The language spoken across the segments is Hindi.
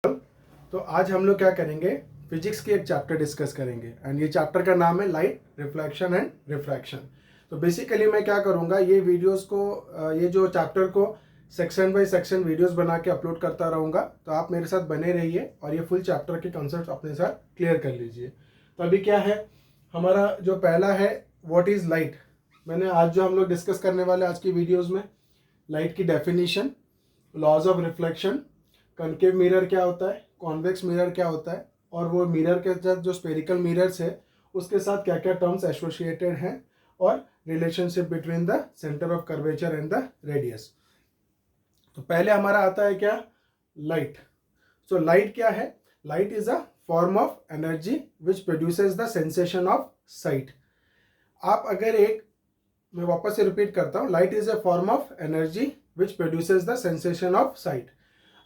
तो आज हम लोग क्या करेंगे, फिजिक्स की एक चैप्टर डिस्कस करेंगे एंड ये चैप्टर का नाम है लाइट रिफ्लेक्शन एंड रिफ्रैक्शन। तो बेसिकली मैं क्या करूँगा, ये वीडियोस को ये जो चैप्टर को सेक्शन बाय सेक्शन वीडियोस बना के अपलोड करता रहूँगा। तो आप मेरे साथ बने रहिए और ये फुल चैप्टर के कॉन्सेप्ट अपने साथ क्लियर कर लीजिए। तो अभी क्या है, हमारा जो पहला है व्हाट इज़ लाइट। मैंने आज जो हम लोग डिस्कस करने वाले आज की वीडियोज़ में लाइट की definition, laws of reflection, concave mirror क्या होता है, कॉन्वेक्स मिरर क्या होता है, और वो मिरर के साथ जो स्पेरिकल मिरर्स है उसके साथ क्या क्या टर्म्स एसोसिएटेड हैं, और relationship between the centre of curvature and the radius. तो पहले हमारा आता है क्या, लाइट। सो लाइट क्या है, light is a form of energy which produces the sensation of site. आप अगर एक, मैं वापस से रिपीट करता हूँ, light is a form of energy which produces the sensation of site.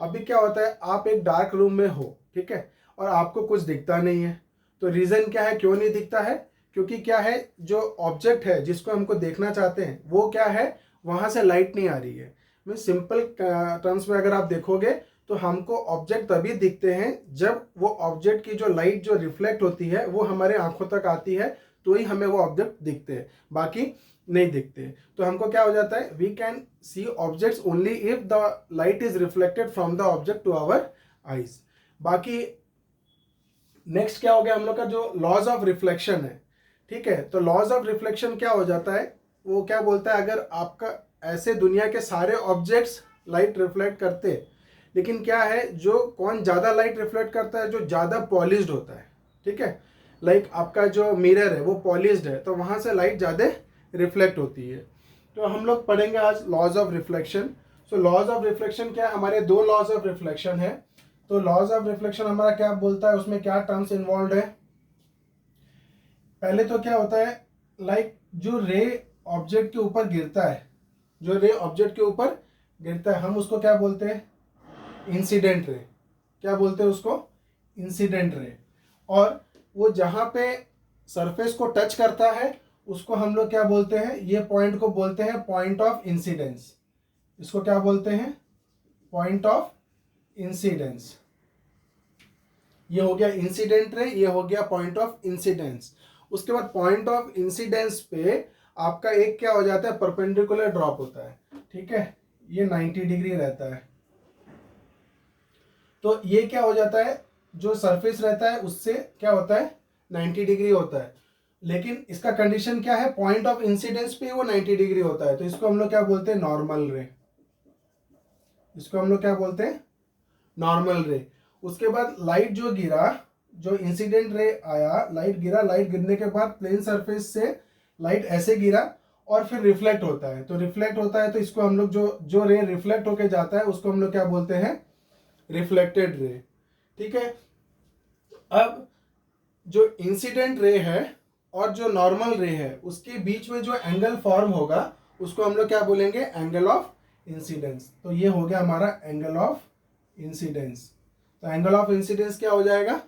अभी क्या होता है, आप एक डार्क रूम में हो, ठीक है, और आपको कुछ दिखता नहीं है। तो रीज़न क्या है, क्यों नहीं दिखता है? क्योंकि क्या है, जो ऑब्जेक्ट है जिसको हमको देखना चाहते हैं वो क्या है, वहाँ से लाइट नहीं आ रही है। मैं सिंपल टर्म्स में अगर आप देखोगे तो हमको ऑब्जेक्ट तभी दिखते हैं जब वो ऑब्जेक्ट की जो लाइट जो रिफ्लेक्ट होती है वो हमारे आंखों तक आती है, तो ही हमें वो ऑब्जेक्ट दिखते हैं, बाकी नहीं दिखते। तो हमको क्या हो जाता है, we can see objects only if the light is reflected from the object to our eyes. बाकी नेक्स्ट क्या हो गया हम लोग का, जो लॉज ऑफ रिफ्लेक्शन है, ठीक है। तो लॉज ऑफ रिफ्लेक्शन क्या हो जाता है, वो क्या बोलता है, अगर आपका ऐसे दुनिया के सारे ऑब्जेक्ट्स लाइट रिफ्लेक्ट करते, लेकिन क्या है, जो कौन ज़्यादा लाइट रिफ्लेक्ट करता है, जो ज़्यादा पॉलिश्ड होता है, ठीक है। लाइक आपका जो मिरर है वो पॉलिश्ड है, तो वहाँ से लाइट ज़्यादा रिफ्लेक्ट होती है। तो हम लोग पढ़ेंगे आज laws of reflection. So laws of reflection क्या है, हमारे दो लॉज ऑफ रिफ्लेक्शन है। तो लॉज ऑफ रिफ्लेक्शन हमारा क्या बोलता है, उसमें क्या टर्म्स इन्वॉल्व है। पहले तो क्या होता है, लाइक जो रे ऑब्जेक्ट के ऊपर गिरता है, जो रे ऑब्जेक्ट के ऊपर गिरता है, हम उसको क्या बोलते हैं, इंसिडेंट रे। क्या बोलते हैं उसको, इंसिडेंट रे। और वो जहाँ पे सरफेस को टच करता है उसको हम लोग क्या बोलते हैं, ये पॉइंट को बोलते हैं पॉइंट ऑफ इंसिडेंस। इसको क्या बोलते हैं, पॉइंट ऑफ इंसिडेंस। ये हो गया इंसिडेंट रे, ये हो गया पॉइंट ऑफ इंसिडेंस। उसके बाद पॉइंट ऑफ इंसिडेंस पे आपका एक क्या हो जाता है, परपेंडिकुलर ड्रॉप होता है, ठीक है, ये 90 डिग्री रहता है। तो ये क्या हो जाता है, जो सरफेस रहता है उससे क्या होता है, 90 डिग्री होता है। लेकिन इसका कंडीशन क्या है, पॉइंट ऑफ इंसिडेंस पे वो 90 डिग्री होता है, तो इसको हम लोग क्या बोलते हैं, नॉर्मल रे। इसको हम लोग क्या बोलते हैं, नॉर्मल रे। उसके बाद लाइट जो गिरा, जो इंसिडेंट रे आया, लाइट गिरा, लाइट गिरने के बाद प्लेन सरफेस से लाइट ऐसे गिरा और फिर रिफ्लेक्ट होता है। तो रिफ्लेक्ट होता है तो इसको हम लोग जो जो रे रिफ्लेक्ट होके जाता है उसको हम लोग क्या बोलते हैं, रिफ्लेक्टेड रे, ठीक है। अब जो इंसिडेंट रे है और जो नॉर्मल रे है उसके बीच में जो एंगल फॉर्म होगा उसको हम लोग क्या बोलेंगे, एंगल ऑफ इंसिडेंस। तो ये हो गया हमारा एंगल ऑफ इंसिडेंस। तो एंगल ऑफ इंसिडेंस क्या हो जाएगा,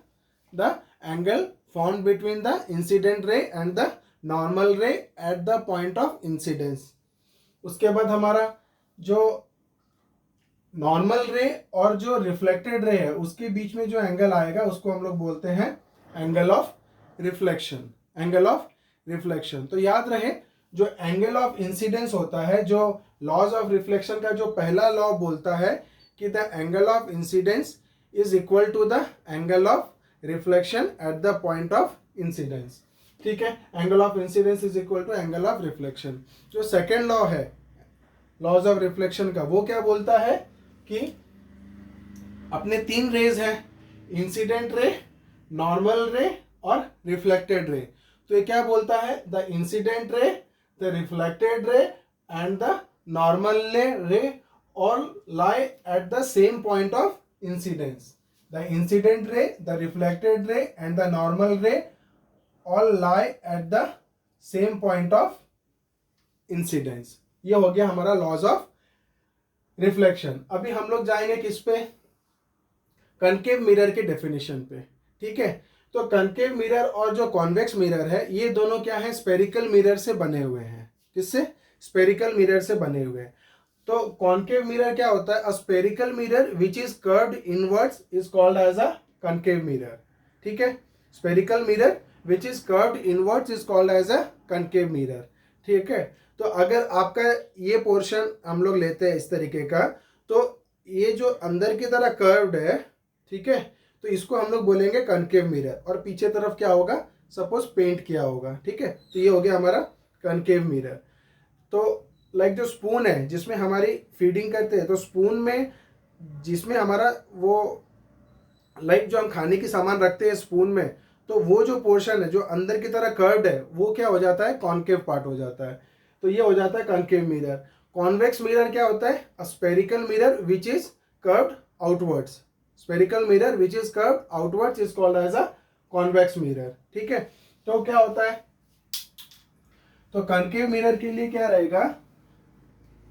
the angle form between the incident ray and the normal ray at the point of incidence. उसके बाद हमारा जो नॉर्मल रे और जो रिफ्लेक्टेड रे है उसके बीच में जो एंगल आएगा उसको हम लोग बोलते हैं angle of reflection. Angle of reflection. तो याद रहे, जो एंगल ऑफ इंसिडेंस होता है, जो लॉज ऑफ रिफ्लेक्शन का जो पहला लॉ बोलता है कि the angle of incidence is equal to the angle of reflection at the point of incidence, ठीक है। Angle of incidence is equal to angle of reflection. जो सेकेंड लॉ है लॉज ऑफ रिफ्लेक्शन का, वो क्या बोलता है कि अपने तीन रेज हैं, इंसिडेंट रे, नॉर्मल रे और रिफ्लेक्टेड रे। तो ये क्या बोलता है, the incident ray, the reflected ray and the normal ray all lie at the same point of incidence. The incident ray, the reflected ray and the normal ray all lie at the same point of incidence. ये हो गया हमारा लॉज ऑफ रिफ्लेक्शन। अभी हम लोग जाएंगे किस पे, कनकेव मिरर के डेफिनेशन पे, ठीक है। तो कनकेव मिरर और जो कॉन्वेक्स मिरर है ये दोनों क्या है, स्पेरिकल मिरर से बने हुए हैं। किससे, स्पेरिकल मिरर से बने हुए हैं। तो कॉनकेव मिरर क्या होता है? A spherical mirror which is curved inwards is called as a concave mirror. ठीक है, spherical mirror which is curved inwards is called as a concave mirror. ठीक है, तो अगर आपका ये पोर्शन हम लोग लेते हैं इस तरीके का, तो ये जो अंदर की तरह कर्व्ड है, ठीक है, तो इसको हम लोग बोलेंगे कॉनकेव मिरर। और पीछे तरफ क्या होगा? सपोज पेंट किया होगा। ठीक है, तो ये हो गया हमारा कॉनकेव मिरर। तो लाइक जो स्पून है जिसमें हमारी फीडिंग करते हैं, तो स्पून में जिसमें हमारा वो लाइक जो हम खाने की सामान रखते हैं स्पून में, तो वो जो पोर्शन है जो अंदर की तरह कर्व्ड है वो क्या हो जाता है? कॉनकेव पार्ट हो जाता है। तो ये हो जाता है कॉनकेव मिरर। कॉन्वेक्स मिरर क्या होता है? A spherical mirror which is curved outwards. Spherical mirror which is curved outwards is called as a convex mirror. ठीक है, तो क्या होता है? तो कॉनकेव मिरर के लिए क्या रहेगा?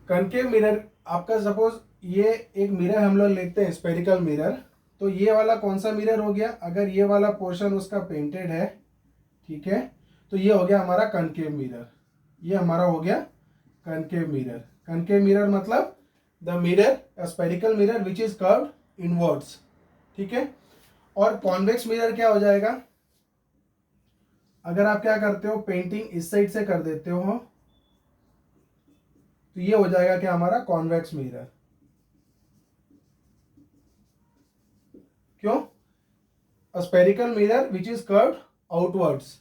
कॉनकेव मिरर आपका सपोज ये एक मिरर हम लोग लेते हैं स्पेरिकल मिरर, तो ये वाला कौन सा मिरर हो गया? अगर ये वाला पोर्शन उसका पेंटेड है, ठीक है, तो ये हो गया हमारा कॉनकेव मिरर। ये हमारा हो गया कॉनकेव मिरर। कॉनकेव मिरर मतलब the mirror, a spherical mirror which is curved inwards. ठीक है, और कॉन्वेक्स मिरर क्या हो जाएगा? अगर आप क्या करते हो, पेंटिंग इस साइड से कर देते हो, तो ये हो जाएगा क्या? हमारा कॉन्वेक्स मिरर। क्यों? अ spherical mirror which is curved outwards,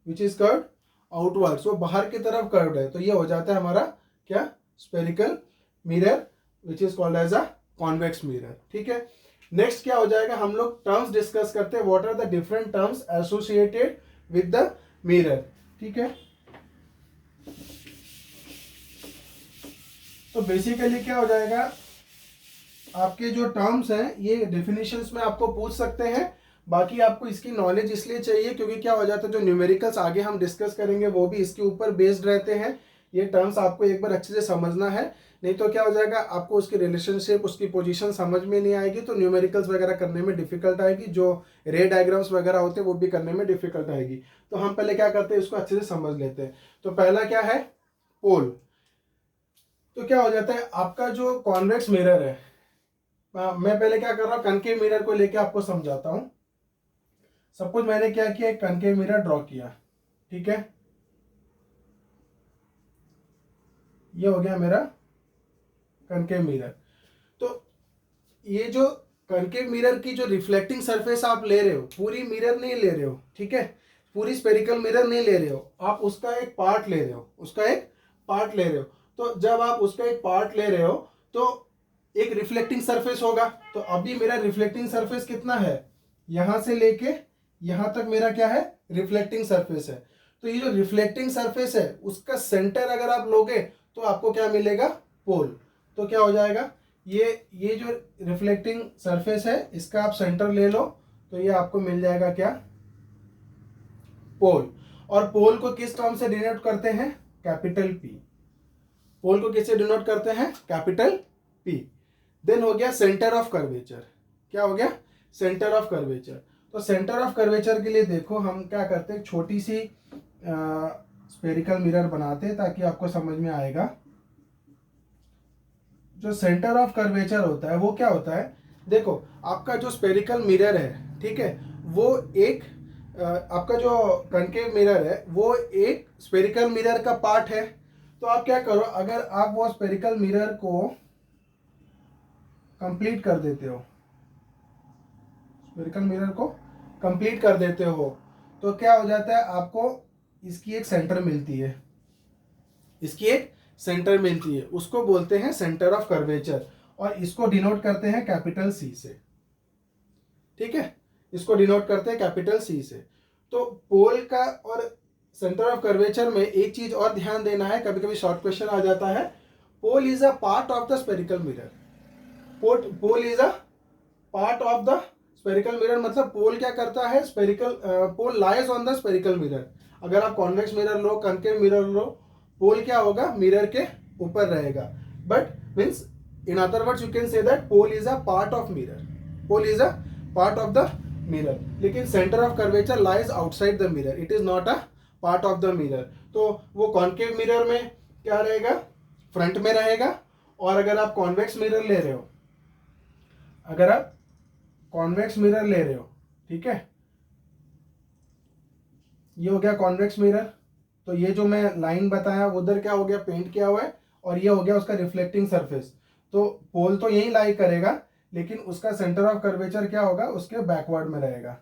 which is curved outwards, वो बाहर की तरफ कर्व्ड है, तो ये हो जाता है हमारा क्या? Spherical mirror which is called as a convex mirror. ठीक है, नेक्स्ट क्या हो जाएगा? हम लोग टर्म्स डिस्कस करते हैं। What are the different terms associated with the mirror. ठीक है, तो बेसिकली क्या हो जाएगा? आपके जो टर्म्स हैं ये डेफिनेशंस में आपको पूछ सकते हैं। बाकी आपको इसकी नॉलेज इसलिए चाहिए क्योंकि क्या हो जाता है, जो न्यूमेरिकल्स आगे हम डिस्कस करेंगे वो भी इसके ऊपर बेस्ड रहते हैं। ये टर्म्स आपको एक बार अच्छे से समझना है, नहीं तो क्या हो जाएगा, आपको उसकी रिलेशनशिप, उसकी पोजीशन समझ में नहीं आएगी, तो न्यूमेरिकल्स वगैरह करने में डिफिकल्ट आएगी, जो रे डायग्राम्स वगैरह होते हैं वो भी करने में डिफिकल्ट आएगी। तो हम पहले क्या करते हैं, इसको अच्छे से समझ लेते हैं। तो पहला क्या है? पोल। तो क्या हो जाता है, आपका जो कॉन्वेक्स मिरर है, मैं पहले क्या कर रहा हूँ, कनकेव मिरर को लेके आपको समझाता हूँ। सपोज मैंने क्या किया, एक कनकेव मिरर ड्रॉ किया। ठीक है, ये हो गया मेरा कनकेव मिरर। तो ये जो कनकेव मिरर की जो रिफ्लेक्टिंग सरफेस आप ले रहे हो, पूरी मिरर नहीं ले रहे हो, ठीक है, पूरी स्पेरिकल मिरर नहीं ले रहे हो, आप उसका एक पार्ट ले रहे हो, उसका एक पार्ट ले रहे हो। तो जब आप उसका एक पार्ट ले रहे हो तो एक रिफ्लेक्टिंग सरफेस होगा। तो अभी मेरा रिफ्लेक्टिंग सरफेस कितना है? यहां से लेके यहां तक मेरा क्या है? रिफ्लेक्टिंग सरफेस है। तो ये जो रिफ्लेक्टिंग सरफेस है उसका सेंटर अगर आप लोगे तो आपको क्या मिलेगा? पोल। तो क्या हो जाएगा, ये जो रिफ्लेक्टिंग सरफेस है इसका आप सेंटर ले लो, तो ये आपको मिल जाएगा क्या? पोल। और पोल को किस टर्म से डिनोट करते हैं? Capital P. पोल को किससे डिनोट करते हैं? Capital P. देन हो गया सेंटर ऑफ कर्वेचर। क्या हो गया? Centre of curvature. तो सेंटर ऑफ कर्वेचर के लिए देखो हम क्या करते हैं, छोटी सी स्पेरिकल मिरर बनाते हैं ताकि आपको समझ में आएगा। जो सेंटर ऑफ कर्वेचर होता है वो क्या होता है, देखो आपका जो स्पेरिकल मिरर है, ठीक है, वो एक आपका जो कनकेव मिरर है वो एक स्पेरिकल मिरर का पार्ट है। तो आप क्या करो, अगर आप वो स्पेरिकल मिरर को कंप्लीट कर देते हो, स्पेरिकल मिरर को कंप्लीट कर देते हो, तो क्या हो जाता है, आपको इसकी एक सेंटर मिलती है, इसकी एक सेंटर मिलती है, उसको बोलते हैं सेंटर ऑफ कर्वेचर, और इसको डिनोट करते हैं कैपिटल सी से। ठीक है, इसको डिनोट करते हैं कैपिटल सी से। तो पोल का और सेंटर ऑफ कर्वेचर में एक चीज और ध्यान देना है, कभी कभी शॉर्ट क्वेश्चन आ जाता है। Pole is a part of the spherical mirror. Pole is a part of the spherical mirror, मतलब पोल क्या करता है, spherical pole lies on the spherical mirror. अगर आप कॉन्वेक्स मिरर लो, कनकेव मिरर लो, पोल क्या होगा, मिरर के ऊपर रहेगा। But means in other words you can say that pole is a part of mirror, pole is a part of the mirror. लेकिन centre of curvature lies outside the mirror, it is not a part of the mirror. तो वो कॉन्केव मिरर में क्या रहेगा, फ्रंट में रहेगा, और अगर आप कॉन्वेक्स मिरर ले रहे हो, अगर आप कॉन्वेक्स मिरर ले रहे हो, ठीक है, ये हो गया कॉन्वेक्स मिरर। तो ये जो मैं लाइन बताया उधर क्या हो गया, पेंट किया हुआ है, और ये हो गया उसका रिफ्लेक्टिंग सरफेस। तो पोल तो यही लाई करेगा, लेकिन उसका सेंटर ऑफ कर्वेचर क्या होगा, उसके बैकवर्ड में रहेगा,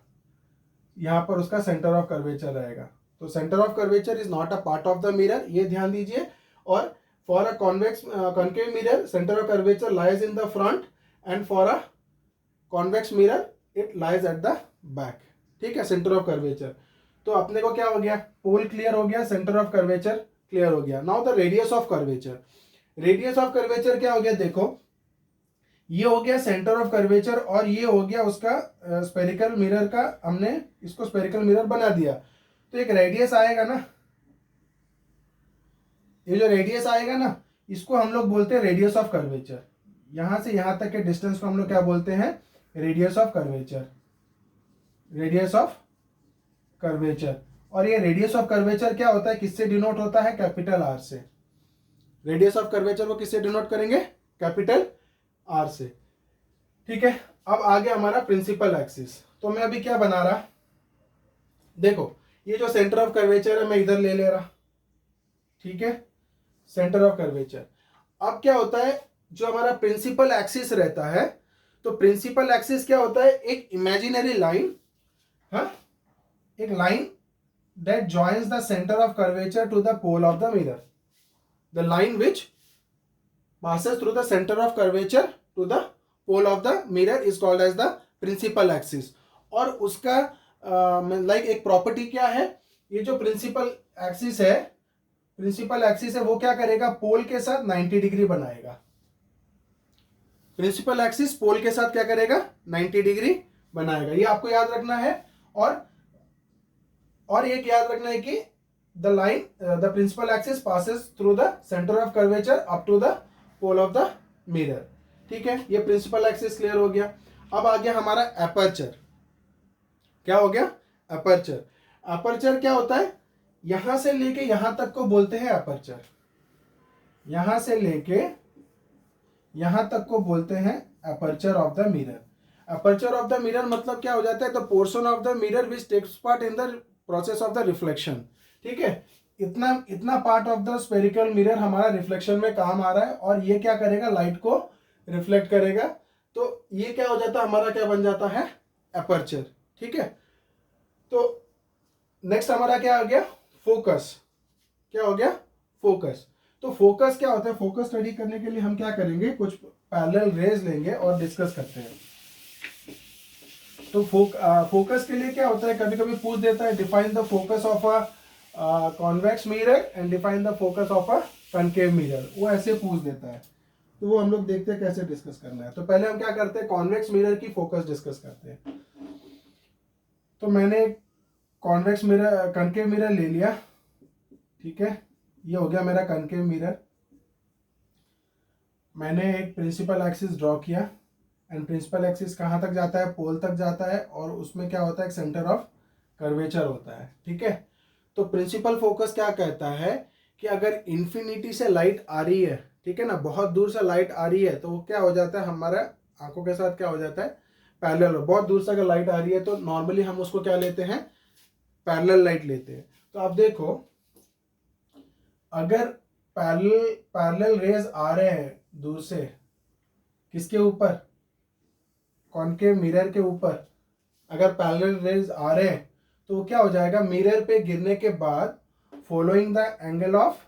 यहाँ पर उसका सेंटर ऑफ कर्वेचर रहेगा। तो centre of curvature is not a part of the mirror, ये ध्यान दीजिए। और for a convex concave mirror centre of curvature lies in the front, and for a convex mirror it lies at the back, ठीक है, सेंटर ऑफ कर्वेचर। तो अपने को क्या हो गया, पोल क्लियर हो गया, सेंटर ऑफ कर्वेचर क्लियर हो गया। Now the radius of curvature, radius of curvature क्या हो गया, देखो ये हो गया सेंटर ऑफ कर्वेचर, और ये हो गया उसका स्पेरिकल मिरर का, हमने इसको स्पेरिकल मिरर बना दिया। तो एक रेडियस आएगा ना, ये जो रेडियस आएगा ना, इसको हम लोग बोलते हैं रेडियस ऑफ कर्वेचर। यहां से यहां तक के डिस्टेंस को हम लोग क्या बोलते हैं, radius of curvature, radius of curvature. और ये रेडियस ऑफ कर्वेचर क्या होता है, किससे डिनोट होता है, कैपिटल आर से। रेडियस ऑफ कर्वेचर को किससे डिनोट करेंगे, कैपिटल आर से, ठीक है। अब आ गया हमारा प्रिंसिपल एक्सिस। तो मैं अभी क्या बना रहा, देखो ये जो सेंटर ऑफ कर्वेचर है मैं इधर ले ले रहा, ठीक है, सेंटर ऑफ कर्वेचर। अब क्या होता है, जो हमारा प्रिंसिपल एक्सिस रहता है, तो प्रिंसिपल एक्सिस क्या होता है, एक इमेजिनरी लाइन, हाँ, एक line that joins the centre of curvature to the pole of the mirror, the line which passes through the center of curvature to the pole of the mirror is called as the principal axis। और उसका लाइक एक प्रॉपर्टी क्या है, ये जो प्रिंसिपल एक्सिस है, प्रिंसिपल एक्सिस है वो क्या करेगा, पोल के साथ 90 डिग्री बनाएगा। प्रिंसिपल एक्सिस पोल के साथ क्या करेगा, 90 डिग्री बनाएगा, ये आपको याद रखना है। और एक याद रखना है कि the line the principal axis passes through the centre of curvature up to the pole of the mirror, ठीक है। ये प्रिंसिपल एक्सिस क्लियर हो गया। अब आ गया हमारा एपर्चर। क्या हो गया, एपर्चर। एपर्चर क्या होता है, यहां से लेके यहां तक को बोलते हैं एपर्चर, यहां से लेके यहां तक को बोलते हैं aperture of the mirror. Aperture of the mirror मतलब क्या हो जाता है, the portion of the mirror which takes part in the process of the reflection, ठीक है। इतना part of the spherical mirror हमारा रिफ्लेक्शन में काम आ रहा है, और ये क्या करेगा, लाइट को रिफ्लेक्ट करेगा। तो ये क्या हो जाता है, हमारा क्या बन जाता है, एपर्चर, ठीक है। तो नेक्स्ट हमारा क्या हो गया, फोकस। क्या हो गया, फोकस। तो फोकस क्या होता है, फोकस स्टडी करने के लिए हम क्या करेंगे, कुछ पैरेलल रेज लेंगे और डिस्कस करते हैं। तो फोकस के लिए क्या होता है, कभी कभी पूछ देता है, define the focus of a convex mirror and define the focus of a concave mirror, वो ऐसे पूछ देता है। तो वो हम लोग देखते हैं कैसे डिस्कस करना है। तो पहले हम क्या करते हैं, कॉन्वेक्स मिरर की फोकस डिस्कस करते हैं। तो मैंने कॉन्वेक्स मिरर, कनकेव मिरर ले लिया, ठीक है, ये हो गया मेरा कनकेव मिरर। मैंने एक प्रिंसिपल एक्सिस ड्रॉ किया, एंड प्रिंसिपल एक्सिस कहाँ तक जाता है, पोल तक जाता है, और उसमें क्या होता है, एक सेंटर ऑफ कर्वेचर होता है, ठीक है। तो प्रिंसिपल फोकस क्या कहता है कि अगर इन्फिनिटी से लाइट आ रही है, ठीक है ना, बहुत दूर से लाइट आ रही है, तो वो क्या हो जाता है, हमारा आंखों के साथ क्या हो जाता है, पैरेलल। बहुत दूर से अगर लाइट आ रही है तो नॉर्मली हम उसको क्या लेते हैं, पैरेलल लाइट लेते हैं। तो आप देखो, अगर पैरेलल रेज आ रहे हैं दूर से, किसके ऊपर, कॉनकेव मिरर के ऊपर, अगर पैरेलल रेज आ रहे हैं तो वो क्या हो जाएगा, मिरर पे गिरने के बाद following the angle of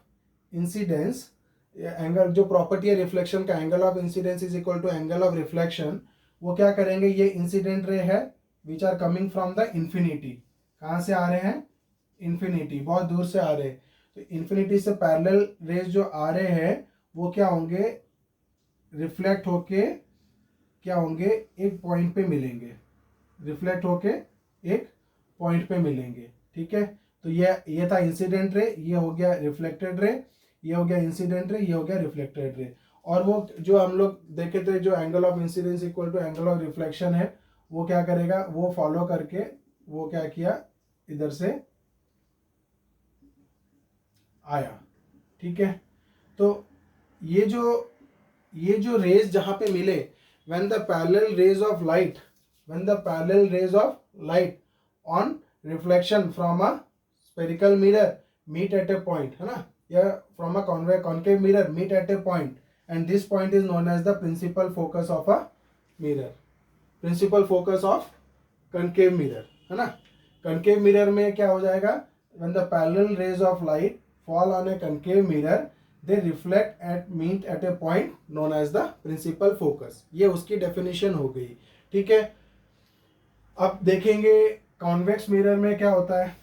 incidence, angle जो प्रॉपर्टी है रिफ्लेक्शन का, angle of incidence is equal to angle of reflection, वो क्या करेंगे, ये इंसिडेंट रे है which are coming from the infinity. कहाँ से आ रहे हैं, इंफिनिटी, बहुत दूर से आ रहे हैं। तो इंफिनिटी से पैरेलल रेज जो आ रहे हैं वो क्या होंगे, रिफ्लेक्ट होके क्या होंगे, एक पॉइंट पे मिलेंगे, रिफ्लेक्ट होके एक पॉइंट पे मिलेंगे, ठीक है। तो ये था इंसिडेंट रे, ये हो गया रिफ्लेक्टेड रे, ये हो गया इंसिडेंट रे, ये हो गया रिफ्लेक्टेड रे। और वो जो हम लोग देखे थे, जो angle of incidence equal to angle of reflection है, वो क्या करेगा, वो फॉलो करके वो क्या किया, इधर से आया, ठीक है। तो ये जो ये जो रेज जहाँ पे मिले, when the parallel rays of light on reflection from a spherical mirror meet at a point, है ना, या from a concave mirror meet at a point, and this point is known as the principal focus of a mirror, principal focus of concave mirror, है ना। concave mirror में क्या हो जाएगा, when the parallel rays of light fall on a concave mirror they reflect at meet at a point known as the principal focus। ये उसकी डेफिनेशन हो गई, ठीक है। अब देखेंगे कॉन्वेक्स मिरर में क्या होता है।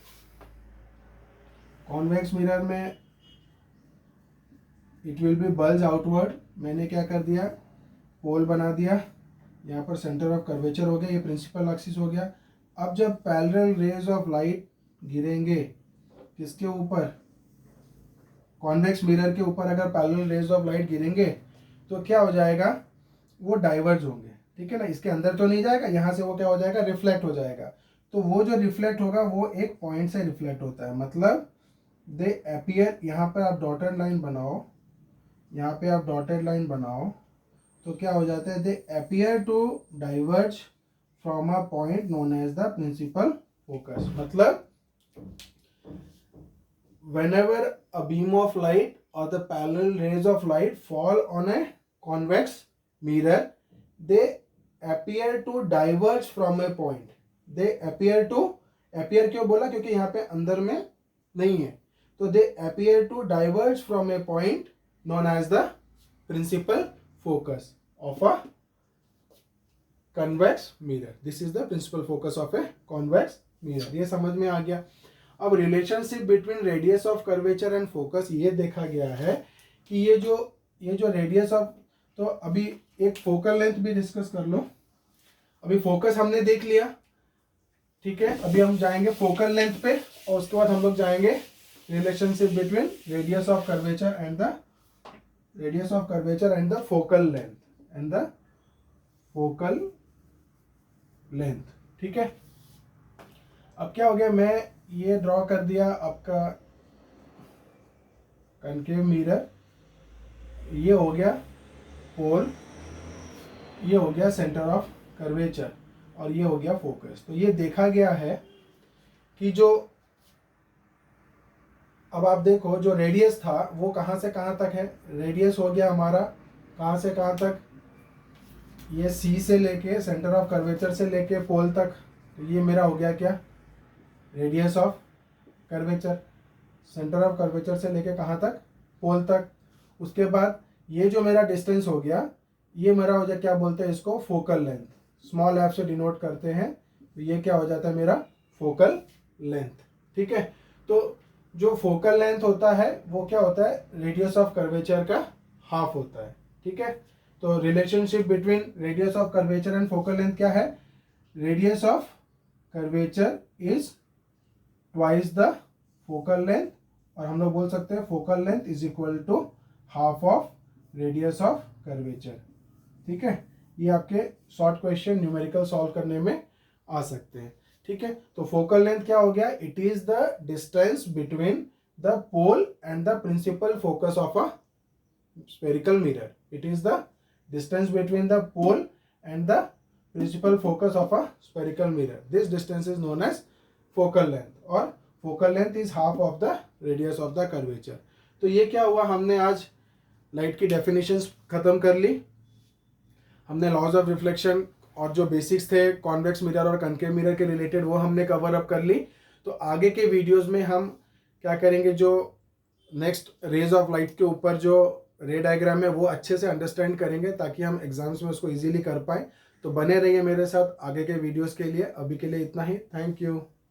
कॉन्वेक्स मिरर में it will be bulge outward. मैंने क्या कर दिया, पोल बना दिया, यहाँ पर सेंटर ऑफ कर्वेचर हो गया, ये प्रिंसिपल एक्सिस हो गया। अब जब पैरेलल रेज ऑफ लाइट गिरेंगे किसके ऊपर, कॉन्वेक्स मिरर के ऊपर, अगर पैरेलल रेज ऑफ लाइट गिरेंगे तो क्या हो जाएगा, वो डाइवर्ज होंगे, ठीक है ना। इसके अंदर तो नहीं जाएगा, यहाँ से वो क्या हो जाएगा, रिफ्लेक्ट हो जाएगा। तो वो जो रिफ्लेक्ट होगा वो एक पॉइंट से रिफ्लेक्ट होता है, मतलब दे अपीयर, यहाँ पर आप डॉटेड लाइन बनाओ, यहाँ पे आप डॉटेड लाइन बनाओ, तो क्या हो जाता है, they appear to diverge from a point known as the principal focus. मतलब whenever a beam of light or the parallel rays of light fall on a convex mirror they appear to diverge from a point। they appear क्यों बोला, क्योंकि यहाँ पे अंदर में नहीं है, तो they appear to diverge from a point known as the principal focus of a convex mirror। this is the principal focus of a convex mirror। ये समझ में आ गया। अब relationship between radius of curvature and focus ये देखा गया है कि ये जो रेडियस ऑफ, तो अभी एक फोकल लेंथ भी डिस्कस कर लो। अभी फोकस हमने देख लिया, ठीक है। अभी हम जाएंगे फोकल लेंथ पे और उसके बाद हम लोग जाएंगे relationship between radius of curvature and the focal length, ठीक है। अब क्या हो गया, मैं ये ड्रॉ कर दिया आपका कनकेव मिरर, ये हो गया पोल, ये हो गया सेंटर ऑफ कर्वेचर और ये हो गया फोकस। तो ये देखा गया है कि जो, अब आप देखो जो रेडियस था वो कहाँ से कहाँ तक है, रेडियस हो गया हमारा कहाँ से कहाँ तक, ये सी से लेके सेंटर ऑफ कर्वेचर से लेके पोल तक, तो ये मेरा हो गया क्या, radius of curvature, centre of curvature से लेके कहाँ तक, पोल तक। उसके बाद ये जो मेरा डिस्टेंस हो गया, ये मेरा हो जाए, क्या बोलते हैं इसको, फोकल लेंथ, स्मॉल एफ से डिनोट करते हैं, तो ये क्या हो जाता है मेरा फोकल लेंथ, ठीक है। तो जो फोकल लेंथ होता है वो क्या होता है, रेडियस ऑफ कर्वेचर का हाफ होता है, ठीक है। तो relationship between radius of curvature and focal length क्या है, radius of curvature is twice the focal length, और हम लोग बोल सकते हैं focal length is equal to half of radius of curvature, ठीक है। ये आपके शॉर्ट क्वेश्चन न्यूमेरिकल सॉल्व करने में आ सकते हैं, ठीक है। तो फोकल लेंथ क्या हो गया, it is the distance between the pole and the principal focus of a spherical mirror. It is the distance between the pole and the principal focus of a spherical mirror. This distance is known as focal length, और focal length is half of the radius of the curvature. तो ये क्या हुआ, हमने आज लाइट की डेफिनेशंस खत्म कर ली, हमने लॉज ऑफ रिफ्लेक्शन और जो बेसिक्स थे कॉन्वेक्स मिरर और कनकेव मिरर के रिलेटेड वो हमने कवर अप कर ली। तो आगे के वीडियोस में हम क्या करेंगे, जो नेक्स्ट रेज ऑफ लाइट के ऊपर जो रे डायग्राम है वो अच्छे से अंडरस्टैंड करेंगे ताकि हम एग्जाम्स में उसको इजीली कर पाएँ। तो बने रहिए मेरे साथ आगे के वीडियोस के लिए। अभी के लिए इतना ही, थैंक यू।